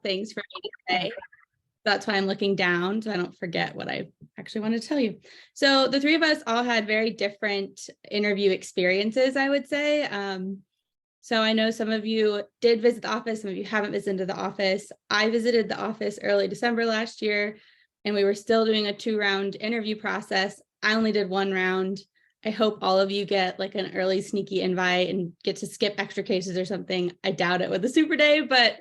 things for me to say. That's why I'm looking down so I don't forget what I actually wanted to tell you. So the three of us all had very different interview experiences, I would say. So I know some of you did visit the office, some of you haven't visited the office. I visited the office early December last year, and we were still doing a 2-round interview process. I only did 1 round. I hope all of you get like an early sneaky invite and get to skip extra cases or something. I doubt it with the super day, but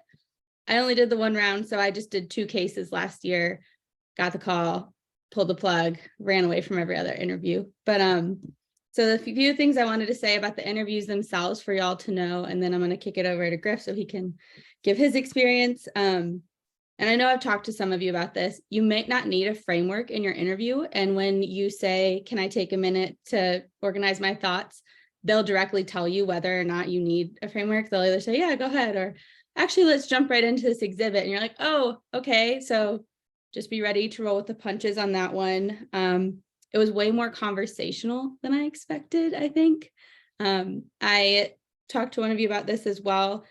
I only did the 1 round. So I just did 2 cases last year, got the call, pulled the plug, ran away from every other interview. But so the few things I wanted to say about the interviews themselves for y'all to know, and then I'm going to kick it over to Griff so he can give his experience. And I know I've talked to some of you about this. You may not need a framework in your interview. And when you say, can I take a minute to organize my thoughts? They'll directly tell you whether or not you need a framework. They'll either say, yeah, go ahead, or actually, let's jump right into this exhibit. And you're like, oh, okay. So just be ready to roll with the punches on that one. It was way more conversational than I expected, I think. I talked to one of you about this as well.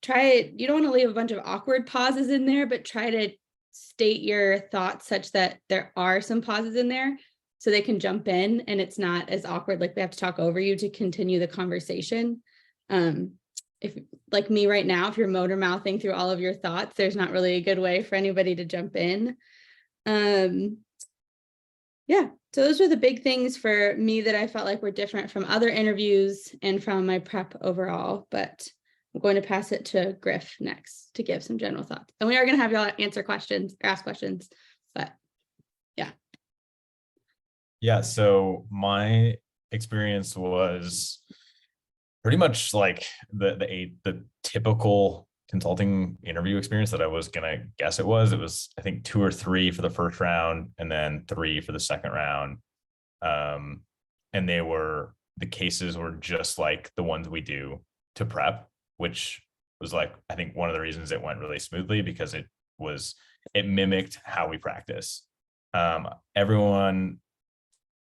You don't want to leave a bunch of awkward pauses in there, but try to state your thoughts such that there are some pauses in there so they can jump in and it's not as awkward, like they have to talk over you to continue the conversation. If like me right now, if you're motor mouthing through all of your thoughts, there's not really a good way for anybody to jump in. Yeah, so those were the big things for me that I felt like were different from other interviews and from my prep overall, but I'm going to pass it to Griff next to give some general thoughts. And we are going to have y'all answer questions or ask questions, but yeah. Yeah, so my experience was pretty much like the typical consulting interview experience that I was gonna guess it was. It was, I think, 2 or 3 for the first round and then 3 for the second round. And the cases were just like the ones we do to prep, which was like, I think one of the reasons it went really smoothly because it mimicked how we practice. Everyone,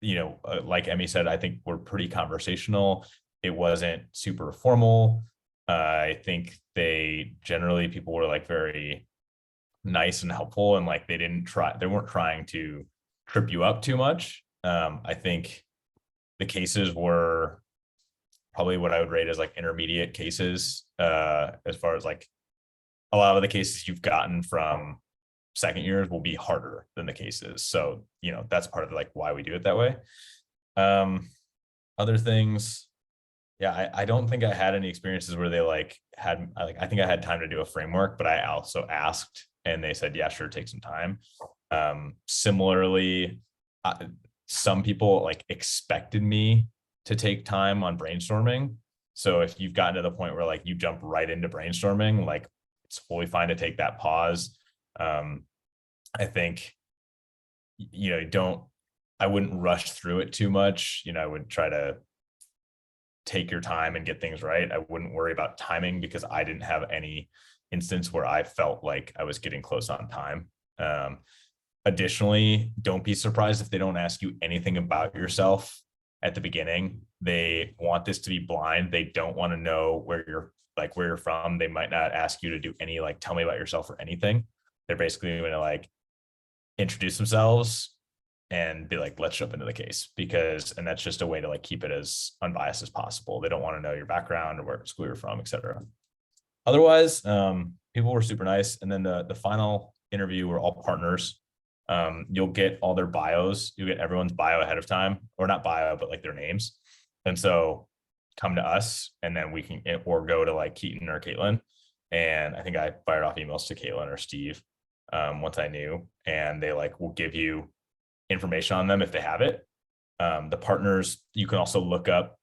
like Emmy said, I think we're pretty conversational. It wasn't super formal. I think people were like very nice and helpful, and like they weren't trying to trip you up too much. I think the cases were probably what I would rate as like intermediate cases, as far as like a lot of the cases you've gotten from second years will be harder than the cases. So, that's part of like why we do it that way. Other things, yeah, I don't think I had any experiences where they I think I had time to do a framework, but I also asked and they said, yeah, sure, take some time. Similarly, some people like expected me to take time on brainstorming. So if you've gotten to the point where like you jump right into brainstorming, like it's totally fine to take that pause. I think, I wouldn't rush through it too much. I would try to take your time and get things right. I wouldn't worry about timing because I didn't have any instance where I felt like I was getting close on time. Additionally, don't be surprised if they don't ask you anything about yourself at the beginning. They want this to be blind. They don't want to know where you're from. They might not ask you to do any, tell me about yourself or anything. They're basically going to introduce themselves and be like, let's jump into the case, and that's just a way to keep it as unbiased as possible. They don't want to know your background or where school you're from, etc. Otherwise, people were super nice. And then the final interview were all partners. You'll get all their bios. You get everyone's bio ahead of time, or not bio, but their names. And so come to us and then we can, or go to Keaton or Caitlin. And I think I fired off emails to Caitlin or Steve once I knew, and they will give you information on them if they have it. The partners, you can also look up.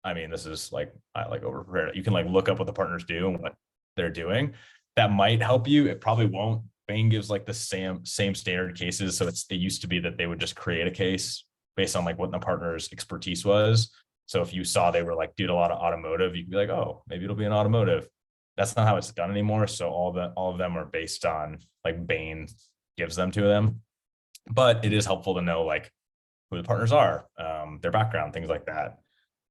I mean, this is I over prepared. You can look up what the partners do and what they're doing. That might help you. It probably won't. Bain gives the same standard cases. So it used to be that they would just create a case based on what the partner's expertise was. So if you saw they were did a lot of automotive, you could be like, oh, maybe it'll be an automotive. That's not how it's done anymore. So all of them are based on Bain gives them to them. But it is helpful to know who the partners are, their background, things like that.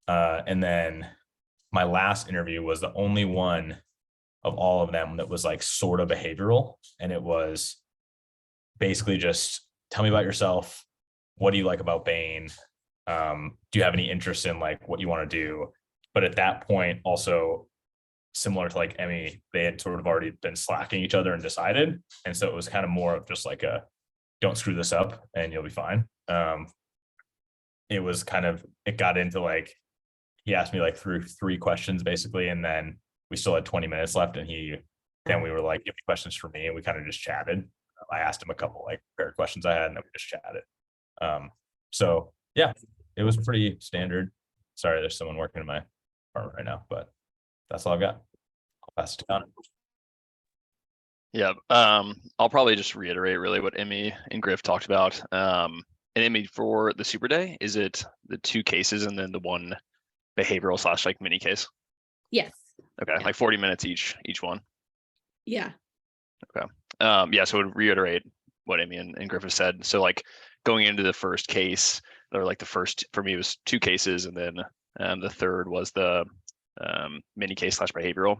And then my last interview was the only one of all of them that was like sort of behavioral. And it was basically just tell me about yourself. What do you like about Bain? Do you have any interest in like what you want to do? But at that point, also similar to like Emmy, they had sort of already been slacking each other and decided. And so it was kind of more of just like a don't screw this up and you'll be fine. It was kind of, it got into like, he asked me like through three questions basically. And then we still had 20 minutes left. And then we were like, you have any questions for me? And we kind of just chatted. I asked him a couple like prepared questions I had, and then we just chatted. So yeah, it was pretty standard. Sorry, there's someone working in my apartment right now, but that's all I've got. I'll pass it down. Yeah, I'll probably just reiterate really what Emmy and Griff talked about. And Emmy, for the Super Day, is it the 2 cases and then the 1 behavioral / like mini case? Yes. Okay, Yeah. like 40 minutes each one. Yeah. Okay. Yeah, so to reiterate what Emmy and Griff have said. So like going into the first case, or like the first, for me, it was 2 cases, and then the third was the mini case / behavioral.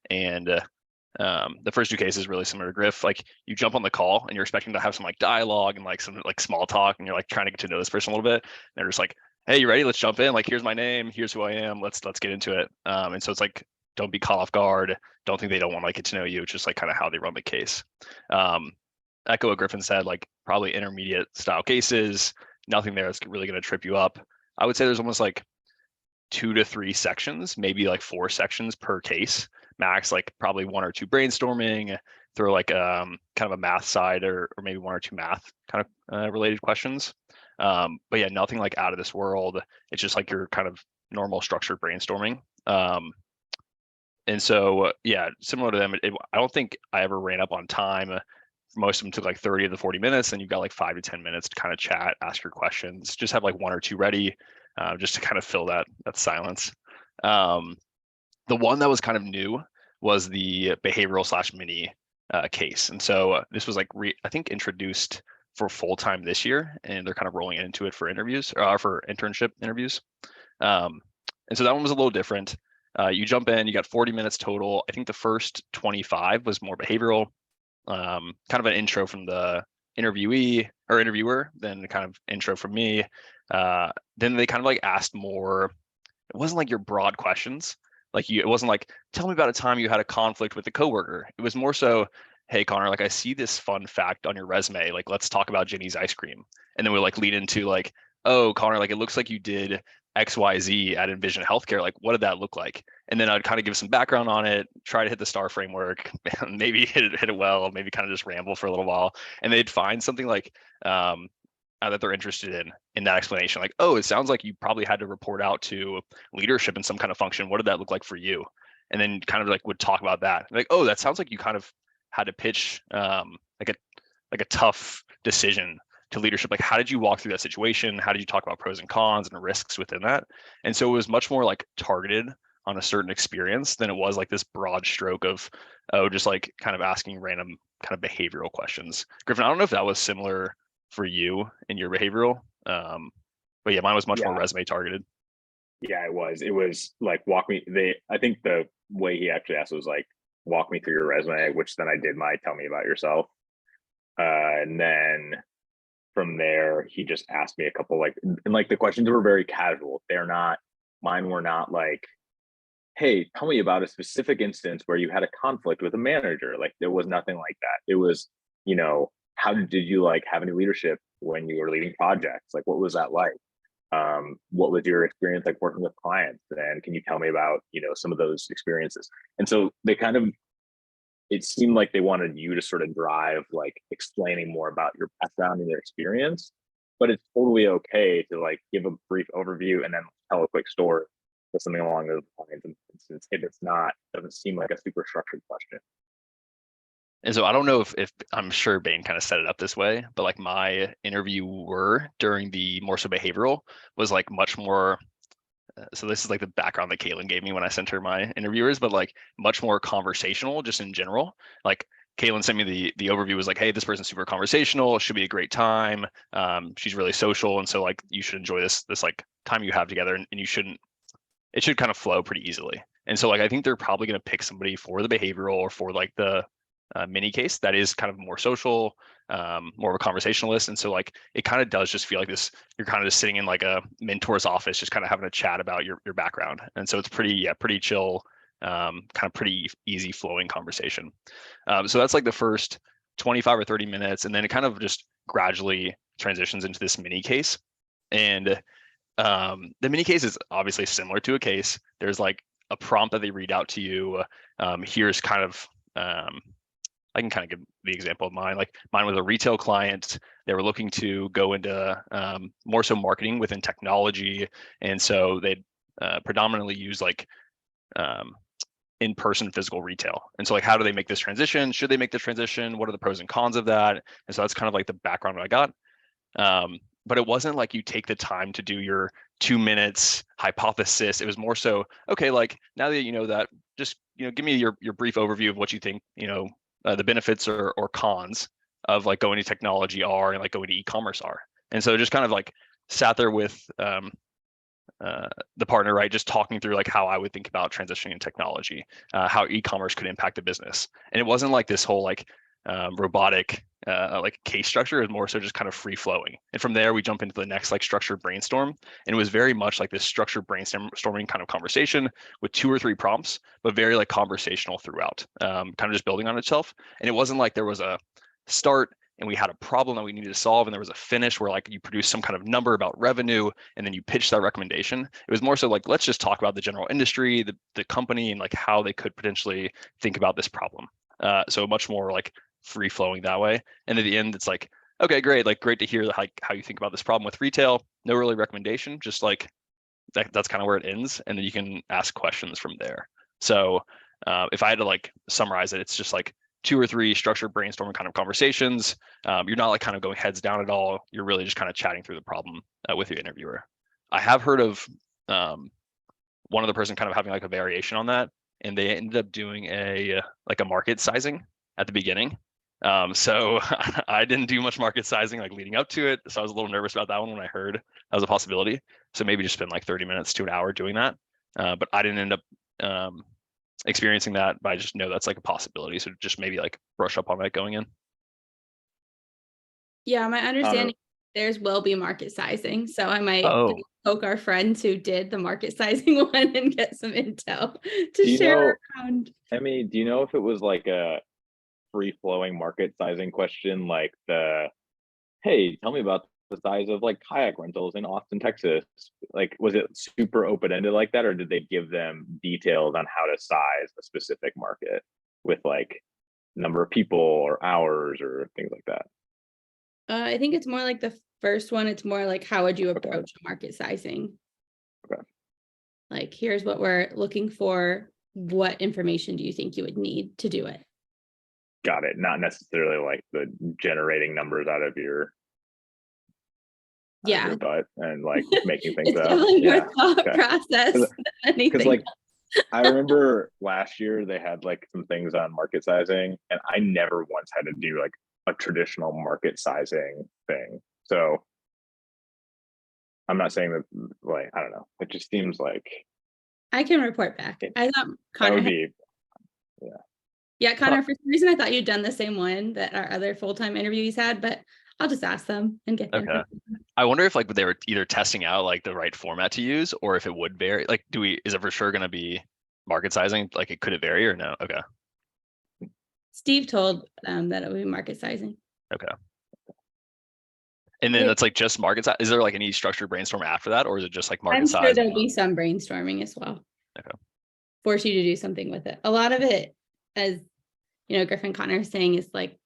And the first 2 cases really similar to Griff. Like you jump on the call and you're expecting to have some like dialogue and like some like small talk, and you're like trying to get to know this person a little bit. And they're just like, hey, you ready? Let's jump in. Like, here's my name. Here's who I am. Let's get into it. And so it's like, don't be caught off guard. Don't think they don't want to like get to know you. It's just like kind of how they run the case. Echo what Griffin said, like probably intermediate style cases, nothing there that's really going to trip you up. I would say there's almost like 2 to 3 sections, maybe like 4 sections per case max, like probably 1 or 2 brainstorming, throw like kind of a math side or maybe 1 or 2 math kind of related questions. But yeah, nothing like out of this world. It's just like your kind of normal structured brainstorming. And so, yeah, similar to them, I don't think I ever ran up on time. Most of them took like 30 to 40 minutes, and you've got like 5 to 10 minutes to kind of chat, ask your questions, just have like 1 or 2 ready, just to kind of fill that silence. The one that was kind of new was the behavioral / mini case. And so this was like, I think introduced for full time this year, and they're kind of rolling into it for interviews, or for internship interviews. And so that one was a little different. You jump in, you got 40 minutes total. I think the first 25 was more behavioral, kind of an intro from the interviewee or interviewer, then kind of intro from me. Then they kind of like asked more, it wasn't like your broad questions. Like it wasn't like, tell me about a time you had a conflict with a coworker. It was more so, hey, Connor, like I see this fun fact on your resume. Like, let's talk about Jenny's ice cream. And then we like lead into like, oh, Connor, like it looks like you did XYZ at Envision Healthcare. Like, what did that look like? And then I'd kind of give some background on it, try to hit the STAR framework, maybe hit it well, maybe kind of just ramble for a little while. And they'd find something like that they're interested in that explanation. Like, oh, it sounds like you probably had to report out to leadership in some kind of function. What did that look like for you? And then kind of like would talk about that. Like, oh, that sounds like you kind of had to pitch like a tough decision to leadership. Like, how did you walk through that situation? How did you talk about pros and cons and risks within that? And so it was much more like targeted on a certain experience than it was like this broad stroke of, oh, just like kind of asking random kind of behavioral questions. Griffin, I don't know if that was similar for you in your behavioral, but yeah, mine was much more resume targeted. Yeah, it was like I think the way he actually asked was like, walk me through your resume, which then I did my tell me about yourself. And then from there, he just asked me a couple and like the questions were very casual. Mine were not like, hey, tell me about a specific instance where you had a conflict with a manager. Like there was nothing like that. It was, how did you like have any leadership when you were leading projects? Like, what was that like? What was your experience like working with clients? And can you tell me about, some of those experiences? And so it seemed like they wanted you to sort of drive like explaining more about your background and your experience, but it's totally okay to like give a brief overview and then tell a quick story or something along those lines. And since if it's not, it doesn't seem like a super structured question. And so I don't know if I'm sure Bain kind of set it up this way, but like my interviewer during the more so behavioral was like much more. So this is like the background that Caitlin gave me when I sent her my interviewers, but like much more conversational just in general. Like Caitlin sent me the overview was like, hey, this person's super conversational. It should be a great time. She's really social. And so like, you should enjoy this like time you have together, and it should kind of flow pretty easily. And so like, I think they're probably going to pick somebody for the behavioral or for like the mini case that is kind of more social, more of a conversationalist. And so like, it kind of does just feel like this, you're kind of just sitting in like a mentor's office, just kind of having a chat about your background. And so it's pretty chill, kind of pretty easy flowing conversation. So that's like the first 25 or 30 minutes. And then it kind of just gradually transitions into this mini case. And the mini case is obviously similar to a case. There's like a prompt that they read out to you. Here's kind of, I can kind of give the example of mine. Like mine was a retail client. They were looking to go into more so marketing within technology. And so they predominantly use like in-person physical retail. And so like, how do they make this transition? Should they make this transition? What are the pros and cons of that? And so that's kind of like the background I got. But it wasn't like you take the time to do your 2 minutes hypothesis. It was more so, okay, like now that you know that, just, give me your brief overview of what you think, the benefits or cons of like going to technology are and like going to e-commerce are. And so just kind of like sat there with the partner, right? Just talking through like how I would think about transitioning in technology, how e-commerce could impact the business. And it wasn't like this whole like robotic like case structure. Is more so just kind of free flowing. And from there we jump into the next like structured brainstorm. And it was very much like this structured brainstorming kind of conversation with 2 or 3 prompts, but very like conversational throughout, kind of just building on itself. And it wasn't like there was a start and we had a problem that we needed to solve and there was a finish where like you produce some kind of number about revenue and then you pitch that recommendation. It was more so like, let's just talk about the general industry, the company, and like how they could potentially think about this problem. So much more like free flowing that way. And at the end, it's like, okay, great. Like, great to hear like how you think about this problem with retail. No really recommendation, just like that's kind of where it ends. And then you can ask questions from there. So if I had to like summarize it, it's just like 2 or 3 structured brainstorming kind of conversations. You're not like kind of going heads down at all. You're really just kind of chatting through the problem with your interviewer. I have heard of one other person kind of having like a variation on that, and they ended up doing a market sizing at the beginning. So I didn't do much market sizing like leading up to it. So I was a little nervous about that one when I heard that was a possibility. So maybe just spend like 30 minutes to an hour doing that. But I didn't end up experiencing that, but I just know that's like a possibility. So just maybe like brush up on that going in. Yeah, my understanding theirs will be market sizing. So I might poke our friends who did the market sizing one and get some intel to share around. Emmy, do you know if it was like a free-flowing market sizing question, like hey, tell me about the size of like kayak rentals in Austin, Texas? Like, was it super open-ended like that, or did they give them details on how to size a specific market with like number of people or hours or things like that? I think it's more like the first one. It's more like, how would you approach market sizing? Okay. Like, here's what we're looking for. What information do you think you would need to do it? Got it. Not necessarily like the generating numbers out of your butt and like making things up. Your thought process. Because like I remember last year they had like some things on market sizing, and I never once had to do like a traditional market sizing thing. So I'm not saying that, like, I don't know. It just seems like I can report back. I thought Connor would be, yeah, Connor, for some reason I thought you'd done the same one that our other full-time interviewees had, but I'll just ask them and get them. Okay. I wonder if like they were either testing out like the right format to use, or if it would vary. Like, is it for sure going to be market sizing? Like, could it vary or no? Okay. Steve told them that it would be market sizing. Okay. And then that's like just market size. Is there like any structured brainstorm after that, or is it just like market size? I'm sure there'll be some brainstorming as well. Okay. Force you to do something with it. A lot of it, as Griffin Connor is saying, is like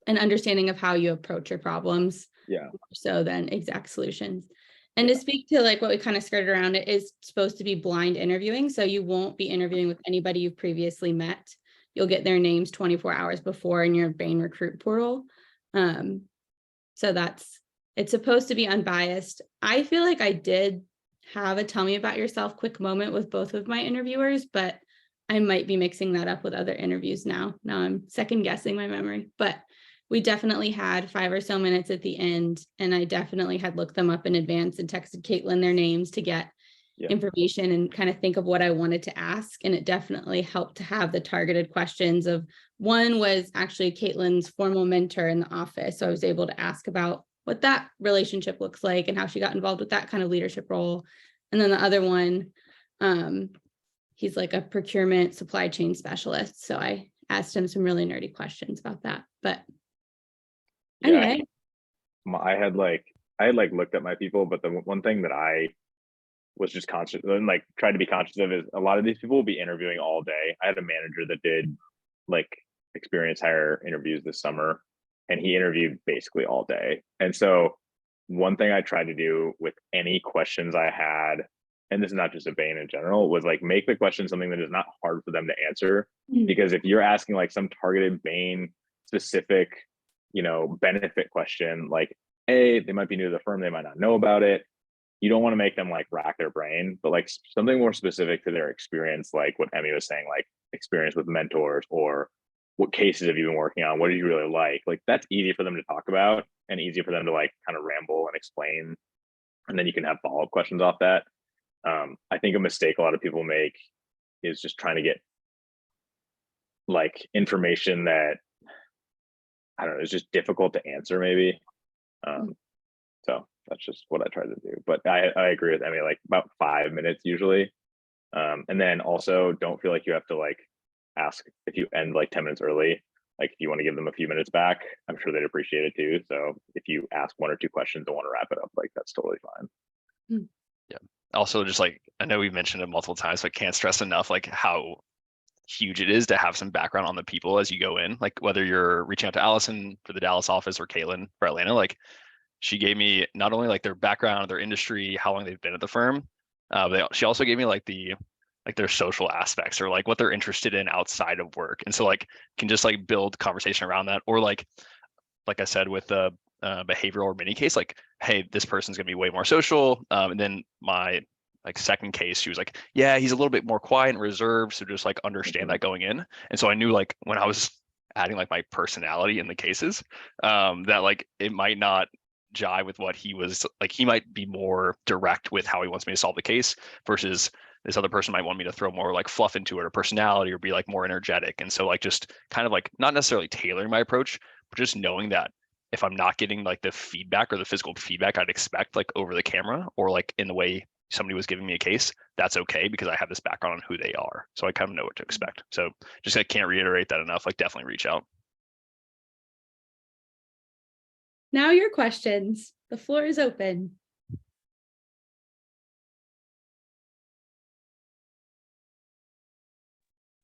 an understanding of how you approach your problems. Yeah. So then exact solutions. And to speak to like what we kind of skirted around, it is supposed to be blind interviewing. So you won't be interviewing with anybody you've previously met. You'll get their names 24 hours before in your Bain recruit portal. So it's supposed to be unbiased. I feel like I did have a tell me about yourself quick moment with both of my interviewers, but I might be mixing that up with other interviews now. Now I'm second guessing my memory, but we definitely had 5 or so minutes at the end, and I definitely had looked them up in advance and texted Caitlin their names to get Yeah. information and kind of think of what I wanted to ask. And it definitely helped to have the targeted questions of one was actually Caitlin's formal mentor in the office. So I was able to ask about what that relationship looks like and how she got involved with that kind of leadership role. And then the other one, he's like a procurement supply chain specialist. So I asked him some really nerdy questions about that. But anyway. I had looked at my people, but the one thing that I was just conscious and like tried to be conscious of is a lot of these people will be interviewing all day. I had a manager that did like experience hire interviews this summer, and he interviewed basically all day. And so one thing I tried to do with any questions I had, and this is not just a Bain in general, was like make the question something that is not hard for them to answer. Because if you're asking like some targeted Bain specific, benefit question, like, hey, they might be new to the firm, they might not know about it. You don't want to make them like rack their brain, but like something more specific to their experience, like what Emmy was saying, like experience with mentors, or what cases have you been working on? What did you really like? Like that's easy for them to talk about and easy for them to like kind of ramble and explain. And then you can have follow-up questions off that. I think a mistake a lot of people make is just trying to get like information that I don't know, is just difficult to answer maybe. So that's just what I try to do. But I agree with Emmy, like about 5 minutes usually. And then also don't feel like you have to like ask if you end like 10 minutes early. Like if you want to give them a few minutes back, I'm sure they'd appreciate it too. So if you ask one or two questions and want to wrap it up, like that's totally fine. Yeah. Also, just like I know we've mentioned it multiple times, but can't stress enough like how huge it is to have some background on the people as you go in. Like whether you're reaching out to Allison for the Dallas office or Caitlin for Atlanta, like she gave me not only like their background, their industry, how long they've been at the firm, but she also gave me like their social aspects or like what they're interested in outside of work. And so like can just like build conversation around that. Or like I said with the behavioral or mini case, like, hey, this person's gonna be way more social. And then my like second case, she was like, yeah, he's a little bit more quiet and reserved. So just like understand that going in. And so I knew like when I was adding like my personality in the cases, that like it might not jive with what he was like. He might be more direct with how he wants me to solve the case versus this other person might want me to throw more like fluff into it or personality or be like more energetic. And so like just kind of like not necessarily tailoring my approach, but just knowing that if I'm not getting like the feedback or the physical feedback I'd expect like over the camera or like in the way somebody was giving me a case, that's okay because I have this background on who they are. So I kind of know what to expect. So just I can't reiterate that enough. Like definitely reach out. Now your questions. The floor is open.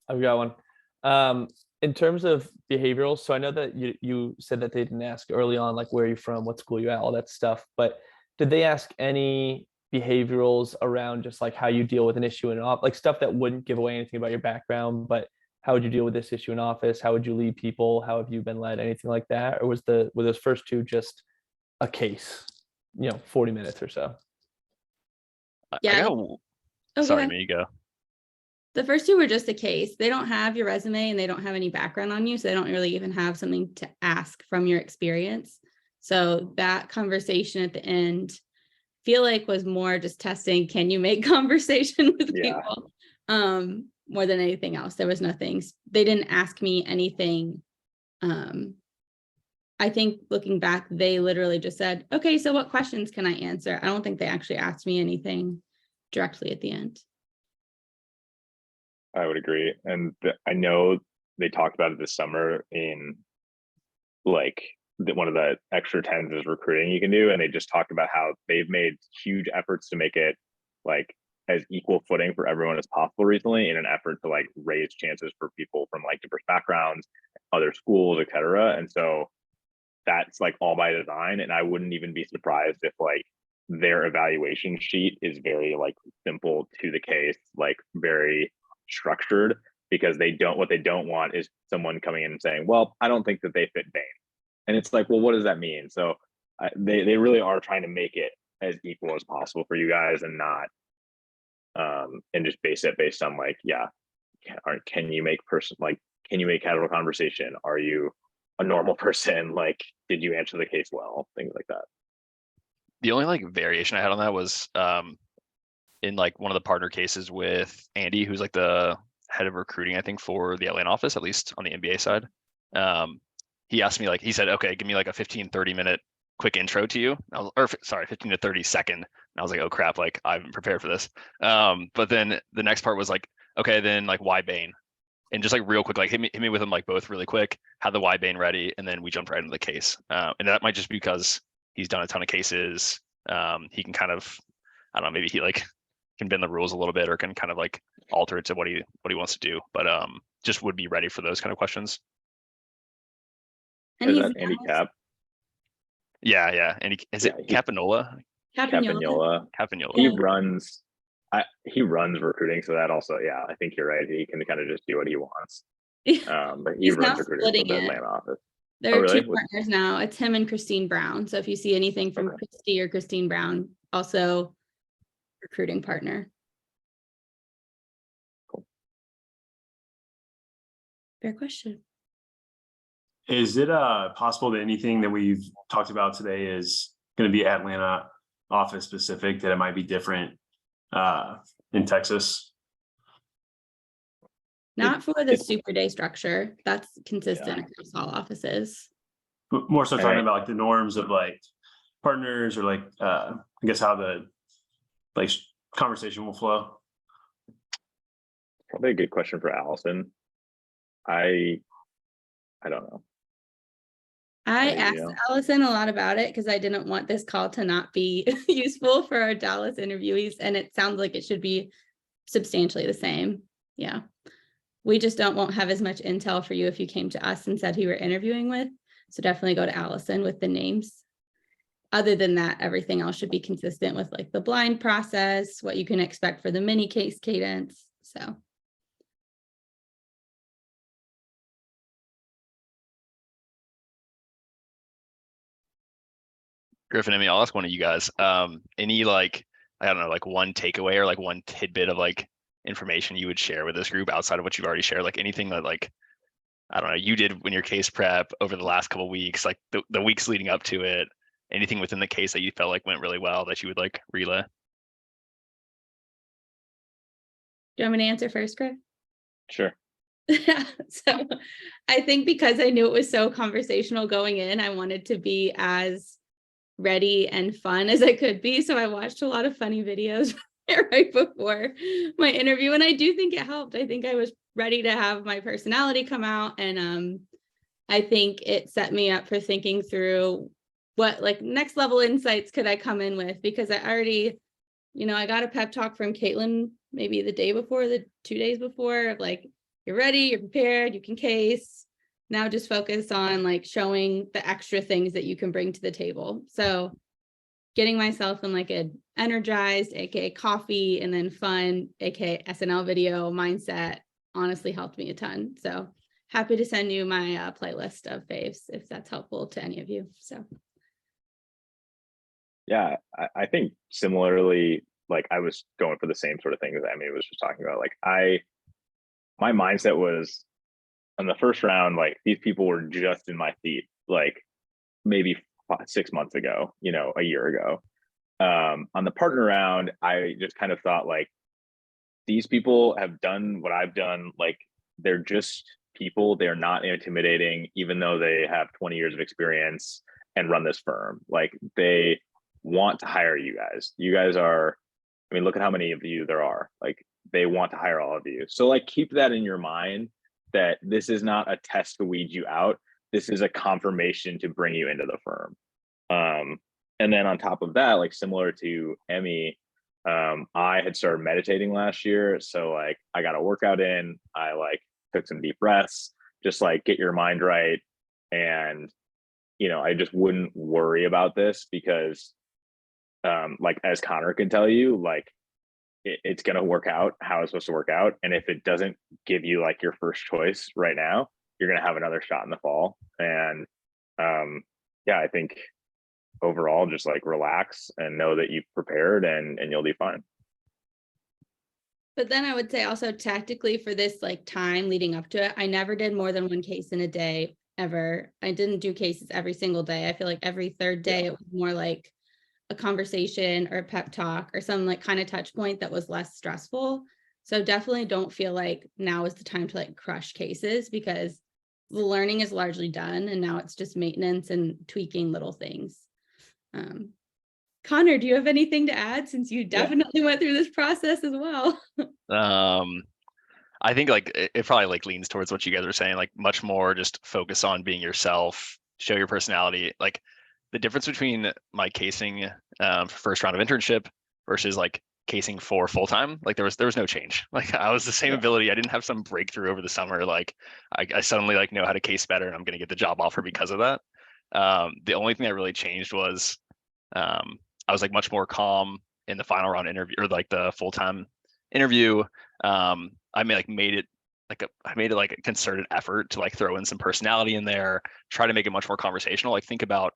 I've got one. In terms of behavioral, so I know that you said that they didn't ask early on, like where are you from, what school you at, all that stuff. But did they ask any behaviorals around just like how you deal with an issue in an office, like stuff that wouldn't give away anything about your background, but how would you deal with this issue in office? How would you lead people? How have you been led? Anything like that? Or were those first two just a case, 40 minutes or so? Yeah. Sorry, me, you go. The first two were just a case. They don't have your resume and they don't have any background on you. So they don't really even have something to ask from your experience. So that conversation at the end, feel like was more just testing, can you make conversation with people? More than anything else. There was nothing. They didn't ask me anything. I think looking back, they literally just said, okay, so what questions can I answer? I don't think they actually asked me anything directly at the end. I would agree. And I know they talked about it this summer in like one of the extra 10s is recruiting you can do. And they just talked about how they've made huge efforts to make it like as equal footing for everyone as possible recently in an effort to like raise chances for people from like diverse backgrounds, other schools, et cetera. And so that's like all by design. And I wouldn't even be surprised if like their evaluation sheet is very like simple to the case, like very structured, because what they don't want is someone coming in and saying, well, I don't think that they fit Bain. And it's like, well, what does that mean? So they really are trying to make it as equal as possible for you guys and not and just base it based on like, yeah, can you make casual conversation? Are you a normal person? Like, did you answer the case well? Things like that. The only like variation I had on that was in like one of the partner cases with Andy, who's like the head of recruiting, I think, for the Atlanta office, at least on the NBA side. He asked me, like, he said, okay, give me like a 15-30 minute quick intro to you. Sorry, 15 to 30 second. And I was like, oh crap, like I haven't prepared for this. But then the next part was like, okay, then like why Bain? And just like real quick, like hit me with them like both really quick, had the why Bain ready, and then we jumped right into the case. And that might just be because he's done a ton of cases. He can kind of, I don't know, maybe he like can bend the rules a little bit or can kind of like alter it to what he wants to do. But just would be ready for those kind of questions. And Is he's that Andy Cap? Yeah. And is it Capanola? Capagnola. Capagnola. He runs recruiting, so that also, yeah, I think you're right. He can kind of just do what he wants. But he He's now runs recruiting for splitting the it. Atlanta office. There Oh, are really? two partners now. It's him and Christine Brown. So if you see anything from Okay. Christy or Christine Brown, also recruiting partner. Cool. Fair question. Is it possible that anything that we've talked about today is going to be Atlanta office specific, that it might be different in Texas? Not for the super day structure. That's consistent Yeah. across all offices. But more so All talking right. about like the norms of like partners, or like I guess how the like conversation will flow. Probably a good question for Allison. I don't know. I Maybe, asked yeah. Allison a lot about it because I didn't want this call to not be useful for our Dallas interviewees, and it sounds like it should be substantially the same. Yeah. We just won't have as much intel for you if you came to us and said who you were interviewing with. So definitely go to Allison with the names. Other than that, everything else should be consistent with like the blind process, what you can expect for the mini case cadence. So. Griffin, I mean, I'll ask one of you guys. Any like, I don't know, like one takeaway or like one tidbit of like information you would share with this group outside of what you've already shared? Like anything that like, I don't know, you did when your case prep over the last couple of weeks, like the weeks leading up to it, anything within the case that you felt like went really well that you would like relay? Do you want me to answer first, Griff? Sure. So I think because I knew it was so conversational going in, I wanted to be as ready and fun as I could be. So I watched a lot of funny videos right before my interview. And I do think it helped. I think I was ready to have my personality come out. And I think it set me up for thinking through what like next level insights could I come in with, because I already, I got a pep talk from Caitlin maybe the day before, the 2 days before, of like, you're ready, you're prepared, you can case. Now just focus on like showing the extra things that you can bring to the table. So getting myself in like an energized, aka coffee, and then fun, aka SNL video mindset honestly helped me a ton. So happy to send you my playlist of faves if that's helpful to any of you. So Yeah, I think similarly, like I was going for the same sort of thing that Emmy was just talking about. Like my mindset was in the first round, like these people were just in my seat, like maybe 6 months ago, a year ago. On the partner round, I just kind of thought like these people have done what I've done. Like they're just people. They're not intimidating, even though they have 20 years of experience and run this firm. Like they want to hire you guys. You guys are, I mean, look at how many of you there are. Like they want to hire all of you. So like keep that in your mind, that this is not a test to weed you out. This is a confirmation to bring you into the firm. And then on top of that, like similar to Emmy, I had started meditating last year. So like I got a workout in, I like took some deep breaths, just like get your mind right. And, I just wouldn't worry about this because like as Connor can tell you, like it's going to work out how it's supposed to work out. And if it doesn't give you like your first choice right now, you're going to have another shot in the fall. And yeah, I think overall, just like relax and know that you've prepared and you'll be fine. but then I would say also tactically for this like time leading up to it, I never did more than one case in a day ever. I didn't do cases every single day. I feel like every third day it was more like, a conversation or a pep talk or some like kind of touch point that was less stressful. So definitely don't feel like now is the time to like crush cases, because the learning is largely done and now it's just maintenance and tweaking little things. Connor, do you have anything to add, since you definitely went through this process as well? I think like it probably like leans towards what you guys are saying, like much more just focus on being yourself, show your personality. Like the difference between my casing first round of internship versus like casing for full time, like there was no change. Like I was the same ability. I didn't have some breakthrough over the summer. Like I suddenly like know how to case better and I'm going to get the job offer because of that. The only thing that really changed was I was like much more calm in the final round interview, or like the full time interview. I made it like a concerted effort to like throw in some personality in there, try to make it much more conversational. Like think about,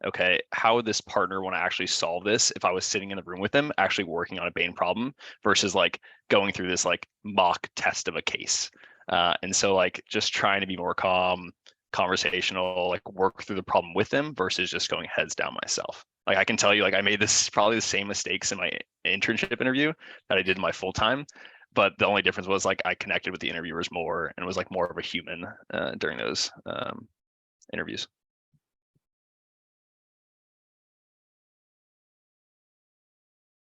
okay, how would this partner want to actually solve this if I was sitting in the room with them, actually working on a Bain problem versus like going through this like mock test of a case. And so like just trying to be more calm, conversational, like work through the problem with them versus just going heads down myself. Like I can tell you, like I made this probably the same mistakes in my internship interview that I did in my full time. But the only difference was like I connected with the interviewers more and was like more of a human during those interviews.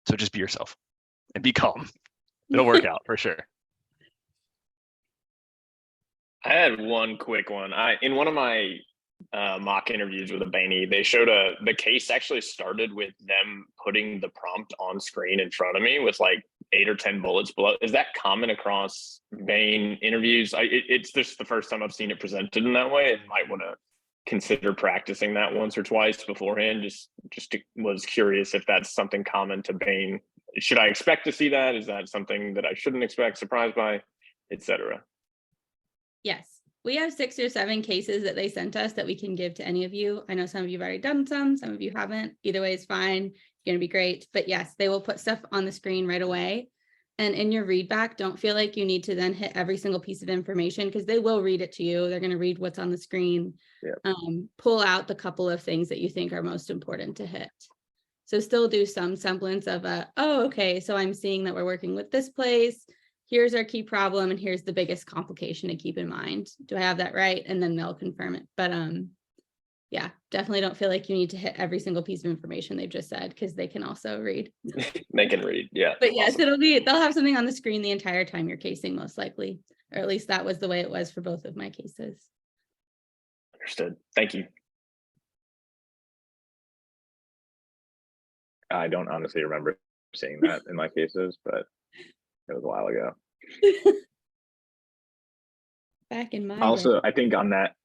So just be yourself and be calm. It'll work out for sure. I had one quick one. In one of my mock interviews with a Bain, they showed the case actually started with them putting the prompt on screen in front of me with like 8 or 10 bullets below. Is that common across Bain interviews? It's just the first time I've seen it presented in that way. I might want to consider practicing that once or twice beforehand. Was curious if that's something common to Bain. Should I expect to see that? Is that something that I shouldn't expect, surprised by, etc.? Yes, we have 6 or 7 cases that they sent us that we can give to any of you. I know some of you have already done some of you haven't. Either way is fine. It's going to be great. But yes, they will put stuff on the screen right away. And in your read back, don't feel like you need to then hit every single piece of information, because they will read it to you. They're going to read what's on the screen. Yep. Pull out the couple of things that you think are most important to hit. So still do some semblance of oh, okay, so I'm seeing that we're working with this place. Here's our key problem, and here's the biggest complication to keep in mind. Do I have that right? And then they'll confirm it. But yeah, definitely don't feel like you need to hit every single piece of information they've just said, because they can also read. They can read, yeah. But yes, awesome. They'll have something on the screen the entire time you're casing, most likely, or at least that was the way it was for both of my cases. Understood. Thank you. I don't honestly remember seeing that in my cases, but it was a while ago. Back in my also day. I think on that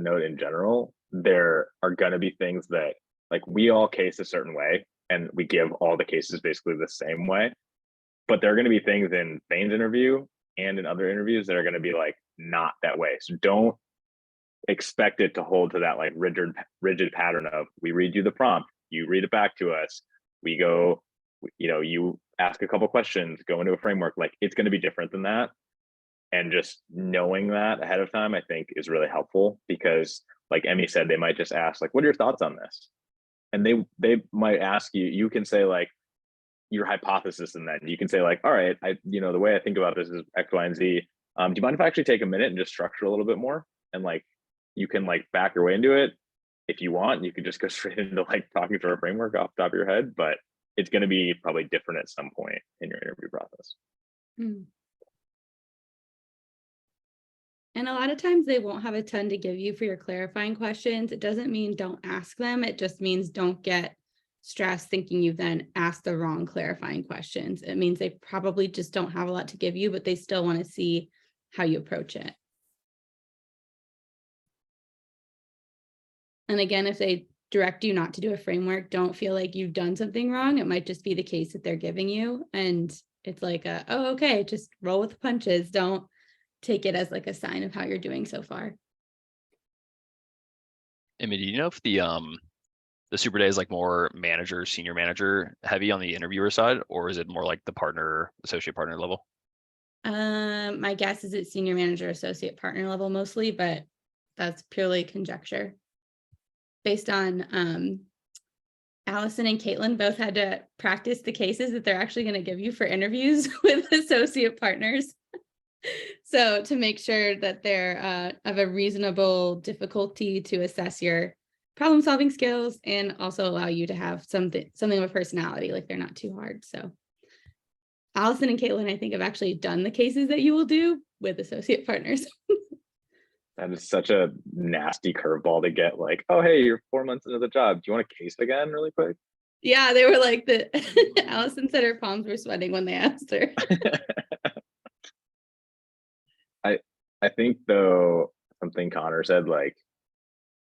note, in general, there are going to be things that like we all case a certain way and we give all the cases basically the same way, but there are going to be things in Bain's interview and in other interviews that are going to be like not that way. So don't expect it to hold to that like rigid pattern of we read you the prompt, you read it back to us, we go, you ask a couple questions, go into a framework. Like it's going to be different than that. And just knowing that ahead of time, I think, is really helpful, because like Emmy said, they might just ask like, what are your thoughts on this? And they might ask you, you can say like your hypothesis, and then you can say like, all right, the way I think about this is X, Y, and Z. Do you mind if I actually take a minute and just structure a little bit more? And like, you can like back your way into it if you want. You can just go straight into like talking through a framework off the top of your head, but it's going to be probably different at some point in your interview process. And a lot of times they won't have a ton to give you for your clarifying questions. It doesn't mean don't ask them. It just means don't get stressed thinking you've then asked the wrong clarifying questions. It means they probably just don't have a lot to give you, but they still want to see how you approach it. And again, if they direct you not to do a framework, don't feel like you've done something wrong. It might just be the case that they're giving you. And it's like, oh, okay, just roll with the punches. Don't take it as like a sign of how you're doing so far. Emmy, do you know if the super day is like more manager, senior manager heavy on the interviewer side, or is it more like the partner, associate partner level? My guess is it's senior manager, associate partner level mostly, but that's purely conjecture based on Allison and Caitlin both had to practice the cases that they're actually going to give you for interviews with associate partners. So to make sure that they're of a reasonable difficulty to assess your problem solving skills and also allow you to have something of a personality, like they're not too hard. So Allison and Caitlin, I think, have actually done the cases that you will do with associate partners. That is such a nasty curveball to get, like, oh, hey, you're 4 months into the job. Do you want a case again really quick? Yeah, they were like Allison said her palms were sweating when they asked her. I think though, something Connor said, like,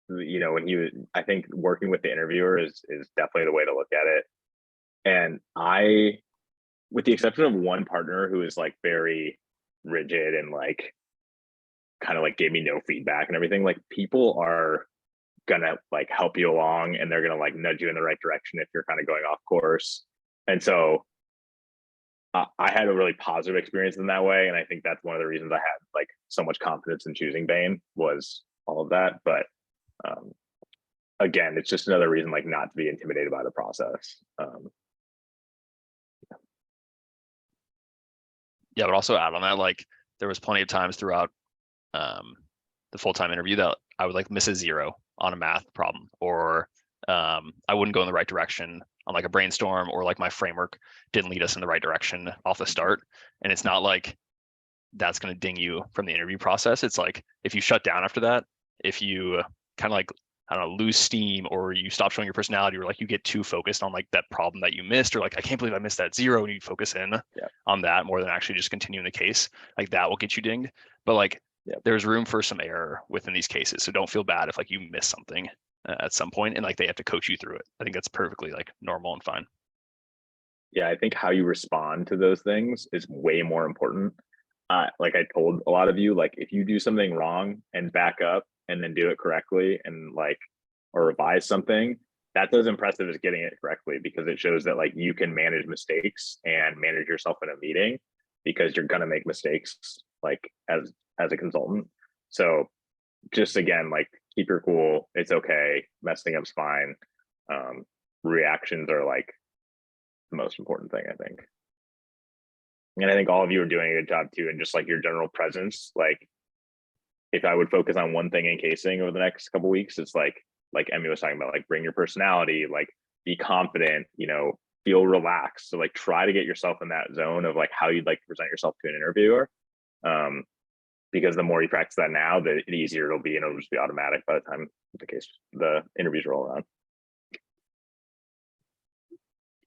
you know, when he was, I think working with the interviewer is definitely the way to look at it. And I, with the exception of one partner who is like very rigid and like kind of like gave me no feedback and everything, like people are gonna like help you along and they're gonna like nudge you in the right direction if you're kind of going off course. And so I had a really positive experience in that way, and I think that's one of the reasons I had like so much confidence in choosing Bain was all of that. But again, it's just another reason like not to be intimidated by the process. Yeah, but also add on that, like there was plenty of times throughout the full-time interview that I would like miss a 0 on a math problem, or I wouldn't go in the right direction on like a brainstorm, or like my framework didn't lead us in the right direction off the start. And it's not like that's going to ding you from the interview process. It's like if you shut down after that, if you kind of like, I don't know, lose steam, or you stop showing your personality, or like you get too focused on like that problem that you missed, or like I can't believe I missed that 0, and you focus in on that more than actually just continuing the case, like that will get you dinged. But like there's room for some error within these cases, so don't feel bad if like you miss something at some point and like they have to coach you through it. I think that's perfectly like normal and fine. Yeah, I think how you respond to those things is way more important. Like I told a lot of you, like if you do something wrong and back up and then do it correctly and like, or revise something, that's as impressive as getting it correctly, because it shows that like you can manage mistakes and manage yourself in a meeting, because you're gonna make mistakes like as a consultant. So just again, like keep your cool. It's okay. Messing up's fine. Reactions are like the most important thing, I think. And I think all of you are doing a good job too. And just like your general presence, like if I would focus on one thing in casing over the next couple of weeks, it's like Emmy was talking about, like bring your personality, like be confident, you know, feel relaxed. So like try to get yourself in that zone of like how you'd like to present yourself to an interviewer. Because the more you practice that now, the easier it'll be, and it'll just be automatic by the time the interviews roll around.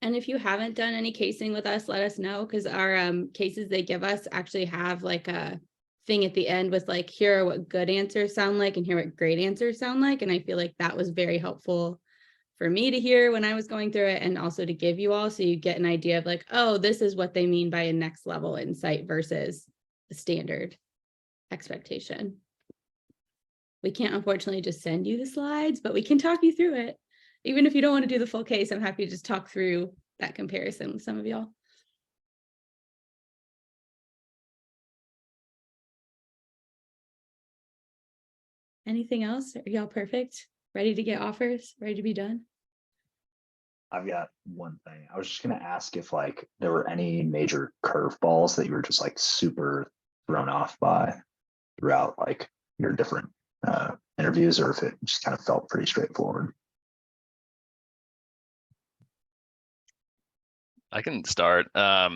And if you haven't done any casing with us, let us know, because our cases they give us actually have like a thing at the end with like, here are what good answers sound like and here are what great answers sound like. And I feel like that was very helpful for me to hear when I was going through it, and also to give you all, so you get an idea of like, oh, this is what they mean by a next level insight versus the standard expectation. We can't unfortunately just send you the slides, but we can talk you through it. Even if you don't want to do the full case, I'm happy to just talk through that comparison with some of y'all. Anything else? Are y'all perfect? Ready to get offers? Ready to be done? I've got one thing. I was just going to ask if like there were any major curveballs that you were just like super thrown off by throughout like your different interviews, or if it just kind of felt pretty straightforward. I can start. I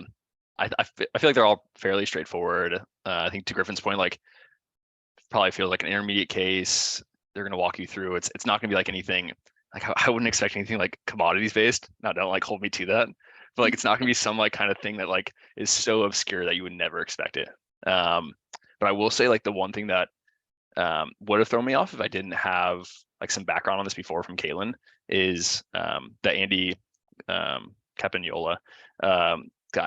feel like they're all fairly straightforward. I think to Griffin's point, like probably feels like an intermediate case. They're going to walk you through. It's not going to be like anything. Like I wouldn't expect anything like commodities based. Now don't like hold me to that. But like it's not going to be some like kind of thing that like is so obscure that you would never expect it. But I will say like the one thing that would have thrown me off if I didn't have like some background on this before from Caitlin is that Andy Capagnola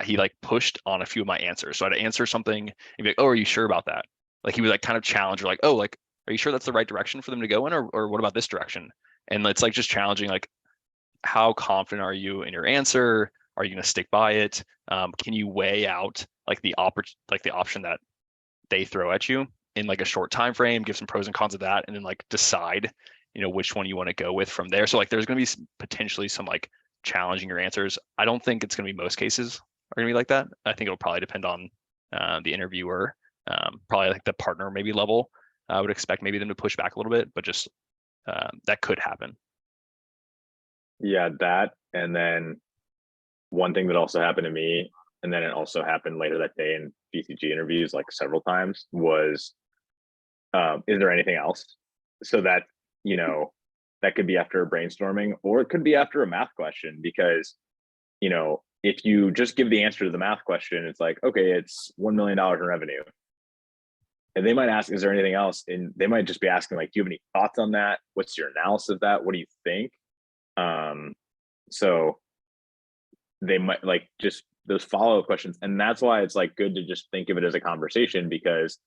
he like pushed on a few of my answers. So I'd answer something and be like, oh, are you sure about that? Like he would like kind of challenge, or like, oh, like, are you sure that's the right direction for them to go in, or what about this direction? And it's like just challenging, like, how confident are you in your answer? Are you going to stick by it? Can you weigh out like the option that they throw at you in like a short time frame, give some pros and cons of that, and then like decide which one you want to go with from there. So like there's going to be potentially some like challenging your answers. I don't think it's going to be most cases are going to be like that. I think it'll probably depend on the interviewer, probably like the partner maybe level. I would expect maybe them to push back a little bit, but just that could happen. Yeah, that. And then one thing that also happened to me, and then it also happened later that day in BCG interviews, like several times, was, is there anything else? So that, that could be after brainstorming, or it could be after a math question, because, if you just give the answer to the math question, it's like, okay, it's $1 million in revenue. And they might ask, is there anything else? And they might just be asking, like, do you have any thoughts on that? What's your analysis of that? What do you think? So they might like just those follow-up questions. And that's why it's like good to just think of it as a conversation, because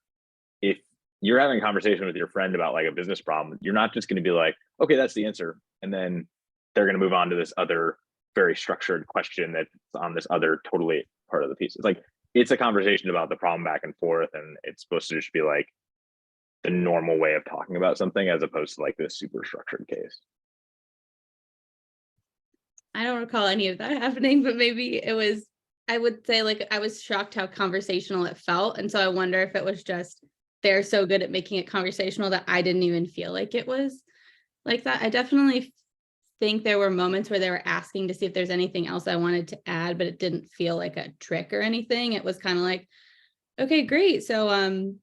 if you're having a conversation with your friend about like a business problem, you're not just going to be like, okay, that's the answer. And then they're going to move on to this other very structured question that's on this other totally part of the piece. It's like, it's a conversation about the problem back and forth. And it's supposed to just be like the normal way of talking about something, as opposed to like this super structured case. I don't recall any of that happening, but maybe it was, I would say like, I was shocked how conversational it felt. And so I wonder if it was just, they're so good at making it conversational that I didn't even feel like it was like that. I definitely think there were moments where they were asking to see if there's anything else I wanted to add, but it didn't feel like a trick or anything. It was kind of like, okay, great. So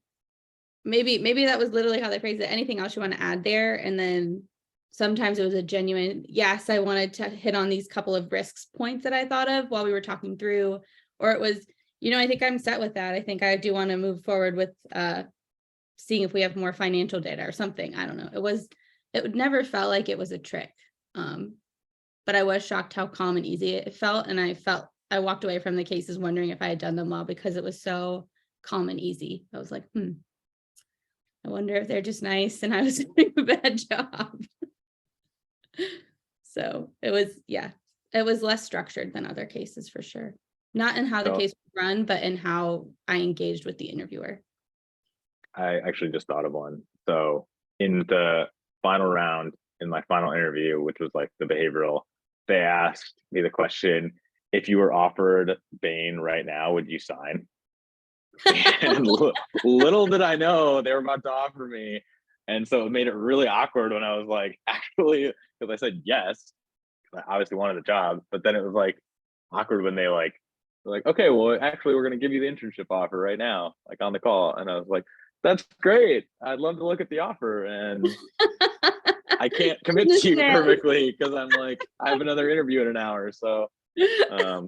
maybe that was literally how they phrased it. Anything else you want to add there? And then sometimes it was a genuine, yes, I wanted to hit on these couple of risks points that I thought of while we were talking through, or it was, I think I'm set with that. I think I do want to move forward with seeing if we have more financial data or something. I don't know. It never felt like it was a trick. But I was shocked how calm and easy it felt. And I walked away from the cases wondering if I had done them well, because it was so calm and easy. I was like, I wonder if they're just nice and I was doing a bad job. So it was less structured than other cases for sure. Not in how the case was run, but in how I engaged with the interviewer. I actually just thought of one. So in the final round, in my final interview, which was like the behavioral, they asked me the question, if you were offered Bain right now, would you sign? And little did I know they were about to offer me. And so it made it really awkward when I was like, actually, because I said yes, because I obviously wanted the job, but then it was like awkward when they like, okay, well, actually, we're going to give you the internship offer right now, like on the call. And I was like, that's great. I'd love to look at the offer. And I can't commit to you perfectly because I'm like, I have another interview in an hour. So I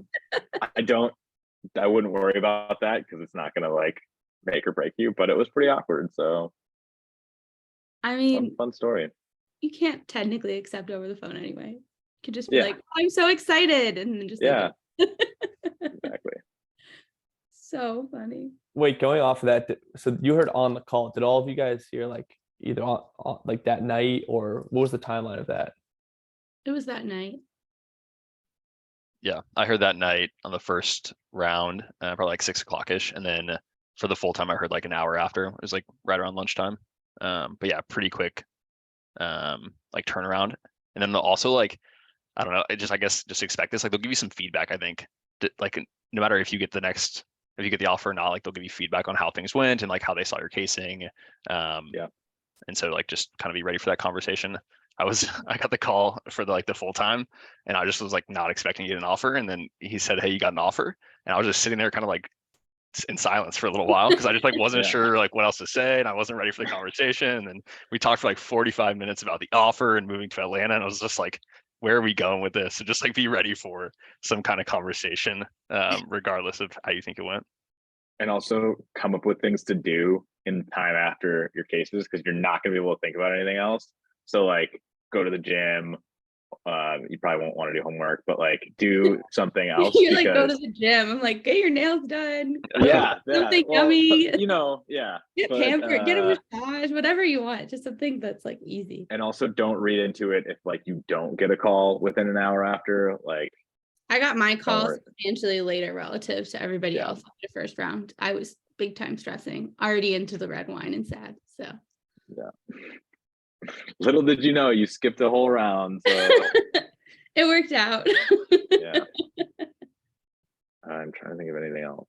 wouldn't worry about that because it's not going to like make or break you, but it was pretty awkward. So I mean, fun story. You can't technically accept over the phone anyway. You could just be like, I'm so excited. And then just exactly. So funny. Wait, going off of that, so you heard on the call, did all of you guys hear like either on like that night, or what was the timeline of that? It was that night. Yeah, I heard that night on the first round, probably like 6 o'clock-ish. And then for the full time, I heard like an hour after. It was like right around lunchtime. But yeah, pretty quick like turnaround. And then they'll also like, I don't know, I guess just expect this. Like they'll give you some feedback, I think. Like no matter if you get the offer or not, like they'll give you feedback on how things went and like how they saw your casing. And so like just kind of be ready for that conversation. I got the call for the full time, and I just was like not expecting to get an offer. And then he said, hey, you got an offer. And I was just sitting there kind of like in silence for a little while because I just like wasn't sure like what else to say, and I wasn't ready for the conversation. And then we talked for like 45 minutes about the offer and moving to Atlanta, and I was just like, where are we going with this? So just like be ready for some kind of conversation, regardless of how you think it went. And also come up with things to do in time after your cases, because you're not going to be able to think about anything else. So like go to the gym. You probably won't want to do homework, but like do something else. You're like, go to the gym. I'm like, get your nails done. Something yummy. Get pampered, get a massage, whatever you want. Just something that's like easy. And also don't read into it if like you don't get a call within an hour after. Like I got my call substantially later relative to everybody else on the first round. I was big time stressing, already into the red wine and sad. So Little did you know, you skipped a whole round. So It worked out. yeah. I'm trying to think of anything else.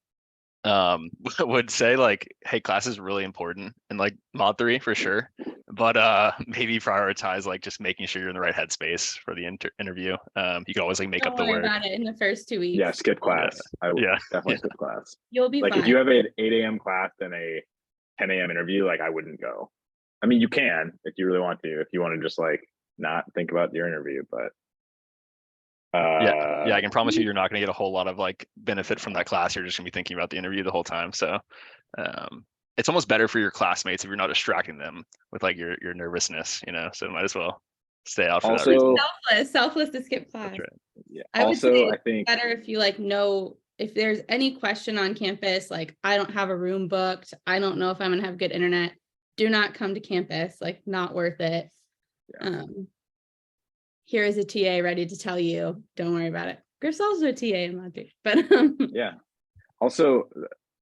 Would say like, hey, class is really important in like mod 3 for sure, but maybe prioritize like just making sure you're in the right headspace for the interview. You can always like make Don't up the worry work. about it in the first 2 weeks. Yeah, skip class. I would Yeah. definitely skip class. You'll be Like fine. if you have an 8 a.m. class and a 10 a.m. interview, like I wouldn't go. I mean, you can if you really want to, if you want to just like not think about your interview, but Yeah, I can promise you're not going to get a whole lot of like benefit from that class. You're just gonna be thinking about the interview the whole time. So it's almost better for your classmates if you're not distracting them with like your nervousness, you know. So might as well stay out for that reason. also, Selfless to skip class. That's right. yeah. I would Also, say I think better if you like know if there's any question on campus, like I don't have a room booked, I don't know if I'm gonna have good internet, do not come to campus, like not worth it. Yeah. Here is a TA ready to tell you, don't worry about it. Griff's also a TA in mod 3, but yeah. Also,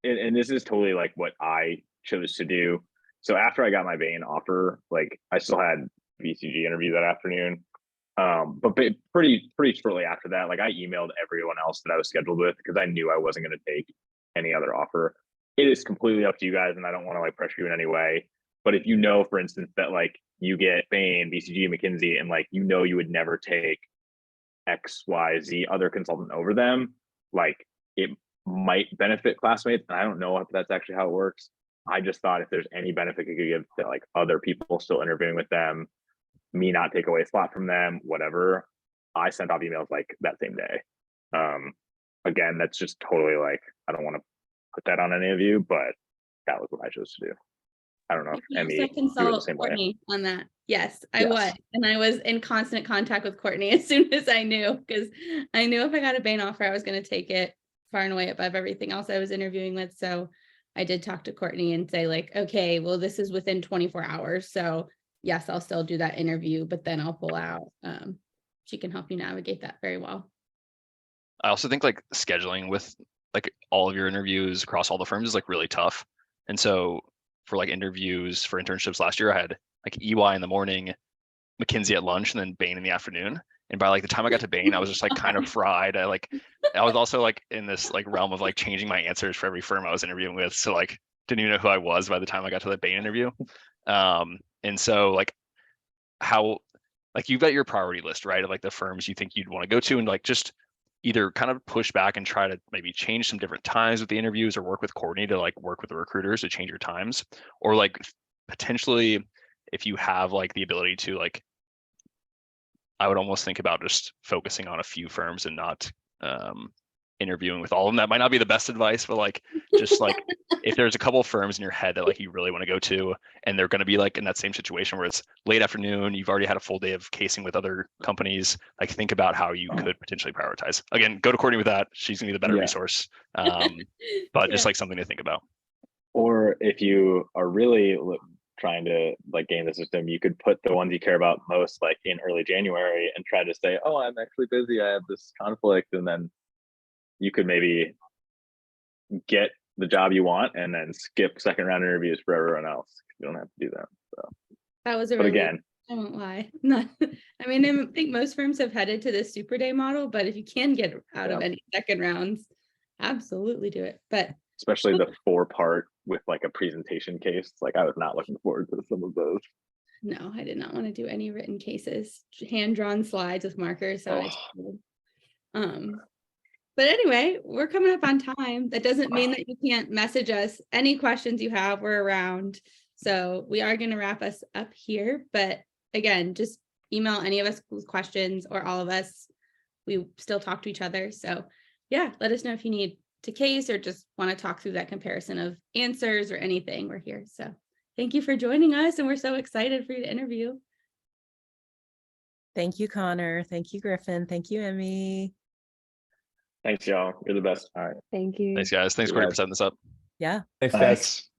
and this is totally like what I chose to do. So after I got my Bain offer, like I still had BCG interview that afternoon. But pretty shortly after that, like I emailed everyone else that I was scheduled with because I knew I wasn't going to take any other offer. It is completely up to you guys, and I don't want to like pressure you in any way. But if you know, for instance, that like you get Bain, BCG, McKinsey, and like you know you would never take XYZ other consultant over them, like it might benefit classmates. And I don't know if that's actually how it works. I just thought if there's any benefit it could give to like other people still interviewing with them, me not take away a slot from them, whatever. I sent off emails like that same day. Again, that's just totally like, I don't want to put that on any of you, but that was what I chose to do. I don't know if you Emmy, also you were the consult same way. Courtney on that. Yes, I Yes. was. And I was in constant contact with Courtney as soon as I knew, because I knew if I got a Bain offer, I was going to take it far and away above everything else I was interviewing with. So I did talk to Courtney and say like, okay, well, this is within 24 hours. So yes, I'll still do that interview, but then I'll pull out. She can help you navigate that very well. I also think like scheduling with like all of your interviews across all the firms is like really tough. And so for like interviews for internships last year, I had like EY in the morning, McKinsey at lunch, and then Bain in the afternoon. And by like the time I got to Bain, I was just like kind of fried. I was also like in this like realm of like changing my answers for every firm I was interviewing with. So like didn't even know who I was by the time I got to the Bain interview. And so like how like you've got your priority list, right? Of like the firms you think you'd want to go to, and like just either kind of push back and try to maybe change some different times with the interviews, or work with Courtney to like work with the recruiters to change your times, or like potentially if you have like the ability to like, I would almost think about just focusing on a few firms and not interviewing with all of them. That might not be the best advice, but like just like if there's a couple of firms in your head that like you really want to go to, and they're going to be like in that same situation where it's late afternoon, you've already had a full day of casing with other companies, like think about how you could potentially prioritize. Again, go to Courtney with that. She's gonna be the better resource. But just like something to think about. Or if you are really trying to like game the system, you could put the ones you care about most like in early January and try to say, oh, I'm actually busy, I have this conflict, and then you could maybe get the job you want and then skip second round interviews for everyone else. You don't have to do that. So That was a but really, again, I won't lie. Not, I mean, I think most firms have headed to this super day model, but if you can get out of any second rounds, absolutely do it. But especially the 4-part with like a presentation case, like I was not looking forward to some of those. no, I did not want to do any written cases, hand-drawn slides with markers. So but anyway, we're coming up on time. That doesn't mean that you can't message us. Any questions you have, we're around. So we are going to wrap us up here. But again, just email any of us with questions, or all of us. We still talk to each other. So yeah, let us know if you need to case or just want to talk through that comparison of answers or anything. We're here. So thank you for joining us. And we're so excited for you to interview. Thank you, Connor. Thank you, Griffin. Thank you, Emmy. Thanks, y'all. You're the best. All right. Thank you. Thanks, guys. Thanks, Courtney, for setting this up. Yeah. Thanks, guys. Thanks.